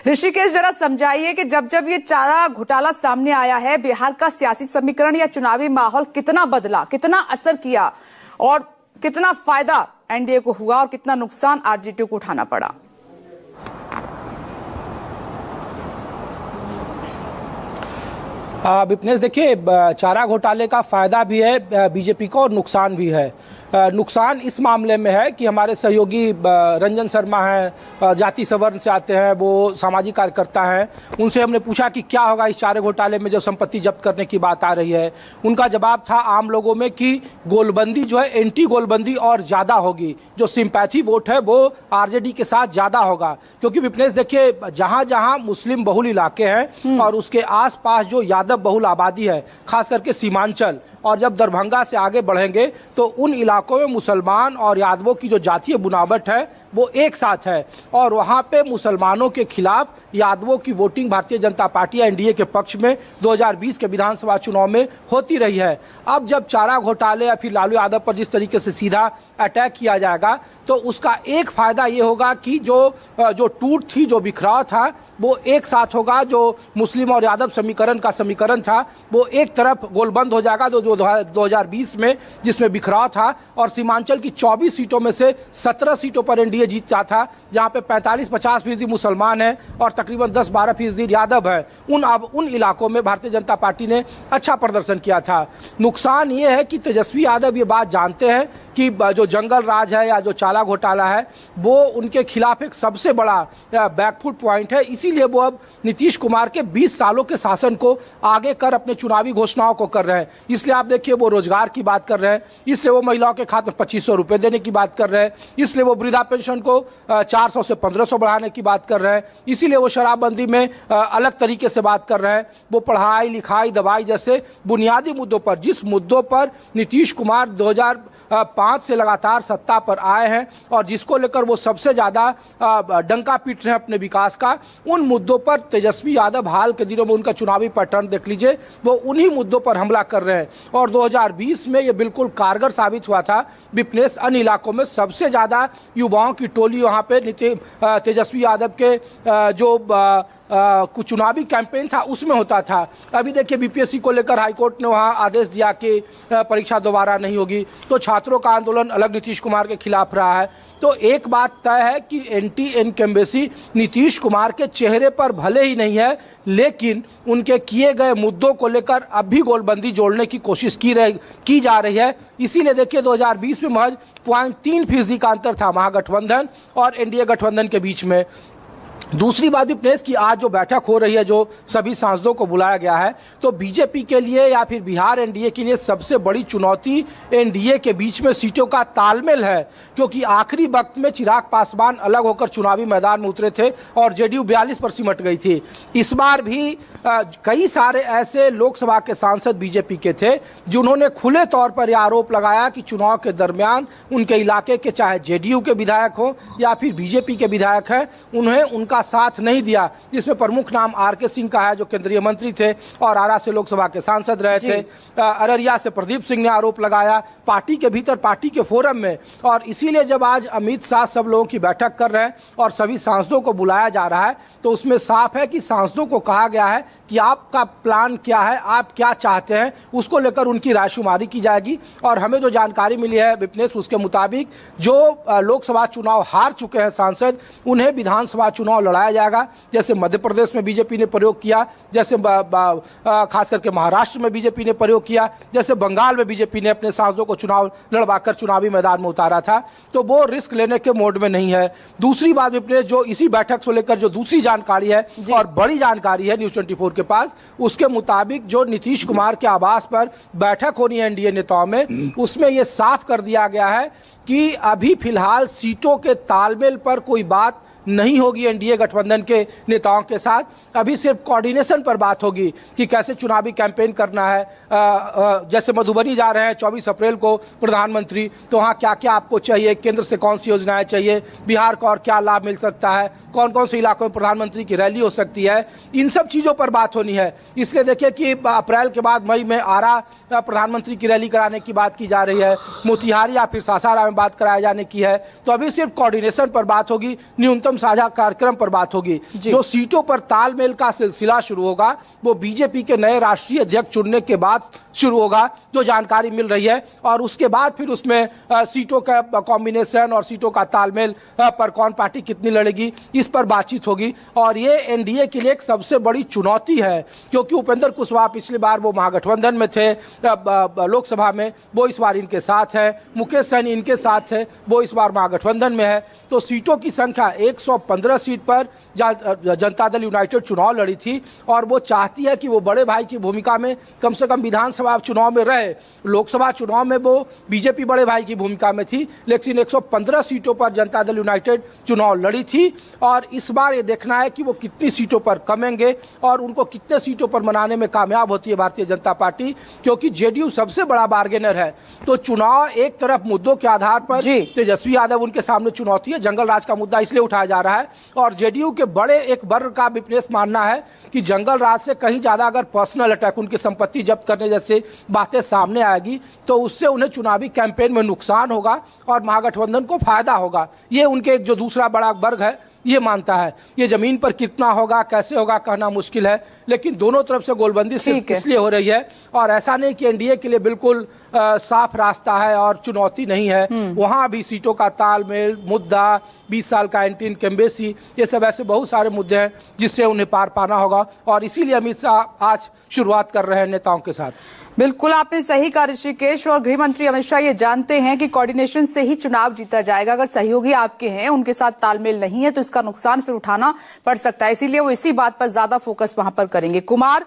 ऋषिकेश, जरा समझाइए कि जब जब ये चारा घोटाला सामने आया है, बिहार का सियासी समीकरण या चुनावी माहौल कितना बदला, कितना असर किया और कितना फायदा एनडीए को हुआ और कितना नुकसान आरजेडी को उठाना पड़ा? विपनेश, देखिए, चारा घोटाले का फायदा भी है बीजेपी को और नुकसान भी है। नुकसान इस मामले में है कि हमारे सहयोगी रंजन शर्मा हैं, जाति सवर्ण से आते हैं, वो सामाजिक कार्यकर्ता हैं। उनसे हमने पूछा कि क्या होगा इस चारे घोटाले में जब संपत्ति जब्त करने की बात आ रही है। उनका जवाब था आम लोगों में कि गोलबंदी जो है, एंटी गोलबंदी और ज़्यादा होगी, जो सिंपैथी वोट है वो आरजेडी के साथ ज़्यादा होगा। क्योंकि विपनेश देखिए, जहाँ जहाँ मुस्लिम बहुल इलाके हैं और उसके आसपास जो यादव बहुल आबादी है, खास करके सीमांचल, और जब दरभंगा से आगे बढ़ेंगे तो उन इलाकों में मुसलमान और यादवों की जो जातीय बुनावट है वो एक साथ है, और वहाँ पे मुसलमानों के खिलाफ यादवों की voting Bharatiya Janata party NDA के पक्ष में 2020 के विधानसभा चुनाव में होती रही है। अब जब चारा घोटाले या फिर लालू यादव पर जिस तरीके से सीधा अटैक किया जाएगा तो उसका एक फायदा ये होगा कि जो टूट थी, जो बिखराव था, वो एक साथ होगा। जो मुस्लिम और यादव समीकरण का समीकरण था वो एक तरफ गोलबंद हो जाएगा, जो 2020 में जिसमें बिखराव था, और सीमांचल की 24 सीटों में से 17 सीटों पर एनडीए जीता था, जहां पे 45-50% मुसलमान हैं और तकरीबन 10-12% यादव हैं। उन इलाकों में भारतीय जनता पार्टी ने अच्छा प्रदर्शन किया था। नुकसान ये है कि तेजस्वी यादव ये बात जानते हैं कि जो जंगल राज है या जो चारा घोटाला है वो उनके खिलाफ एक सबसे बड़ा बैकफुट पॉइंट है। इसीलिए वो अब नीतीश कुमार के 20 सालों के शासन को आगे कर अपने चुनावी घोषणाओं को कर रहे हैं। इसलिए आप देखिए, वो रोजगार की बात कर रहे हैं, इसलिए वो महिलाओं के खाते में 2500 रुपए देने की बात कर रहे हैं, इसलिए वो वृद्धा पेंशन को 400 से 1500 बढ़ाने की बात कर रहे हैं, इसीलिए वो शराबबंदी में अलग तरीके से बात कर रहे हैं। वो पढ़ाई लिखाई, दवाई जैसे बुनियादी मुद्दों पर, जिस मुद्दों पर नीतीश कुमार 2005 से लगातार सत्ता पर आए हैं और जिसको लेकर वो सबसे ज्यादा डंका पीट रहे हैं अपने विकास का, उन मुद्दों पर तेजस्वी यादव हाल के दिनों में उनका चुनावी पैटर्न देख लीजिए, वो उन्हीं मुद्दों पर हमला कर रहे हैं। और 2020 में ये बिल्कुल कारगर साबित हुआ था। विपनेश, अन्य इलाकों में सबसे ज्यादा युवाओं की टोली वहां पे तेजस्वी यादव के जो कुछ चुनावी कैंपेन था उसमें होता था। अभी देखिए, बीपीएससी को लेकर हाईकोर्ट ने वहां आदेश दिया कि परीक्षा दोबारा नहीं होगी, तो छात्रों का आंदोलन अलग नीतीश कुमार के खिलाफ रहा है। तो एक बात तय है कि एंटी इनकम्बेंसी नीतीश कुमार के चेहरे पर भले ही नहीं है, लेकिन उनके किए गए मुद्दों को लेकर अब भी गोलबंदी जोड़ने की कोशिश की जा रही है। इसीलिए देखिए, 2020 में महज 0.3% का अंतर था महागठबंधन और एनडीए गठबंधन के बीच में। दूसरी बात भी प्लेस की, आज जो बैठक हो रही है, जो सभी सांसदों को बुलाया गया है, तो बीजेपी के लिए या फिर बिहार एनडीए के लिए सबसे बड़ी चुनौती एनडीए के बीच में सीटों का तालमेल है। क्योंकि आखिरी वक्त में चिराग पासवान अलग होकर चुनावी मैदान में उतरे थे और जेडीयू 42 पर सिमट गई थी। इस बार भी कई सारे ऐसे लोकसभा के सांसद बीजेपी के थे जिन्होंने खुले तौर पर यह आरोप लगाया कि चुनाव के दरमियान उनके इलाके के, चाहे जेडीयू के विधायक हो या फिर बीजेपी के विधायक हैं, उन्हें उनका साथ नहीं दिया। जिसमें प्रमुख नाम आरके सिंह का है, जो केंद्रीय मंत्री थे और आरा से लोकसभा के सांसद रहे थे। अररिया से प्रदीप सिंह ने आरोप लगाया पार्टी के भीतर, पार्टी के फोरम में। और इसीलिए जब आज अमित शाह सब लोगों की बैठक कर रहे हैं और सभी सांसदों को बुलाया जा रहा है, तो उसमें साफ है कि सांसदों को कहा गया है कि आपका प्लान क्या है, आप क्या चाहते हैं, उसको लेकर उनकी रायशुमारी की जाएगी। और हमें जो जानकारी मिली है विपनेश, उसके मुताबिक जो लोकसभा चुनाव हार चुके हैं सांसद, उन्हें विधानसभा चुनाव लड़ाया जाएगा। जैसे मध्य प्रदेश में बीजेपी ने प्रयोग किया, जैसे खास करके महाराष्ट्र में बीजेपी ने प्रयोग किया, जैसे बंगाल में बीजेपी ने अपने सांसदों को चुनाव लड़वाकर चुनावी मैदान में उतारा था। तो वो रिस्क लेने के मोड में नहीं है। दूसरी बात विपनेश, जो इसी बैठक को लेकर जो दूसरी जानकारी है और बड़ी जानकारी है न्यूज़ 24 के पास, उसके मुताबिक जो नीतीश कुमार के आवास पर बैठक होनी है एनडीए नेताओं में, उसमें यह साफ कर दिया गया है कि अभी फिलहाल सीटों के तालमेल पर कोई बात नहीं होगी एनडीए गठबंधन के नेताओं के साथ। अभी सिर्फ कोऑर्डिनेशन पर बात होगी कि कैसे चुनावी कैंपेन करना है। जैसे मधुबनी जा रहे हैं 24 अप्रैल को प्रधानमंत्री, तो वहाँ क्या क्या आपको चाहिए, केंद्र से कौन सी योजनाएं चाहिए, बिहार को और क्या लाभ मिल सकता है, कौन कौन से इलाकों में प्रधानमंत्री की रैली हो सकती है, इन सब चीज़ों पर बात होनी है। इसलिए देखिए कि अप्रैल के बाद मई में आरा प्रधानमंत्री की रैली कराने की बात की जा रही है, मोतिहारी या फिर सासाराम में बात कराए जाने की है। तो अभी सिर्फ कोऑर्डिनेशन पर बात होगी, न्यूनतम कार्यक्रम साझा कार्यक्रम पर बात होगी। जो सीटों पर तालमेल का सिलसिला शुरू होगा वो बीजेपी के नए राष्ट्रीय अध्यक्ष चुनने के बाद शुरू होगा, जो जानकारी मिल रही है। और उसके बाद फिर उसमें सीटों का कॉम्बिनेशन और सीटों का तालमेल पर कौन पार्टी कितनी लड़ेगी, इस पर बातचीत होगी। और ये एनडीए के लिए एक सबसे बड़ी चुनौती है, क्योंकि उपेंद्र कुशवाहा पिछली बार वो महागठबंधन में थे लोकसभा में, वो इस बार इनके साथ है। मुकेश सहनी इनके साथ है, वो इस बार महागठबंधन में है। तो सीटों की संख्या 115 सीट पर जनता दल यूनाइटेड चुनाव लड़ी थी और वो चाहती है कि वो बड़े भाई की भूमिका में कम से कम विधानसभा चुनाव में रहे। लोकसभा चुनाव में वो बीजेपी बड़े भाई की भूमिका में थी, लेकिन 115 सीटों पर जनता दल यूनाइटेड चुनाव लड़ी थी। और इस बार ये देखना है कि वो कितनी सीटों पर कमेंगे और उनको कितने सीटों पर मनाने में कामयाब होती है भारतीय जनता पार्टी, क्योंकि जेडीयू सबसे बड़ा बार्गेनर है। तो चुनाव एक तरफ मुद्दों के आधार पर तेजस्वी यादव उनके सामने चुनौती है, जंगल राज का मुद्दा इसलिए उठाया जा रहा है। और जेडीयू के बड़े एक वर्ग का विपनेश मानना है कि जंगल राज से कहीं ज्यादा अगर पर्सनल अटैक, उनकी संपत्ति जब्त करने जैसे बातें सामने आएगी तो उससे उन्हें चुनावी कैंपेन में नुकसान होगा और महागठबंधन को फायदा होगा। ये उनके जो दूसरा बड़ा वर्ग है ये मानता है। ये जमीन पर कितना होगा, कैसे होगा, कहना मुश्किल है, लेकिन दोनों तरफ से गोलबंदी सिर्फ इसलिए हो रही है। और ऐसा नहीं कि एनडीए के लिए बिल्कुल साफ रास्ता है और चुनौती नहीं है। वहां भी सीटों का तालमेल मुद्दा, 20 साल का एंटी इनकम्बेंसी, ये सब ऐसे बहुत सारे मुद्दे हैं जिससे उन्हें पार पाना होगा। और इसीलिए अमित शाह आज शुरुआत कर रहे हैं नेताओं के साथ। बिल्कुल आपने सही कहा ऋषिकेश। और गृह मंत्री अमित शाह ये जानते हैं कि कोऑर्डिनेशन से ही चुनाव जीता जाएगा। अगर सहयोगी आपके हैं, उनके साथ तालमेल नहीं है, तो इसका नुकसान फिर उठाना पड़ सकता है। इसीलिए वो इसी बात पर ज्यादा फोकस वहां पर करेंगे। कुमार,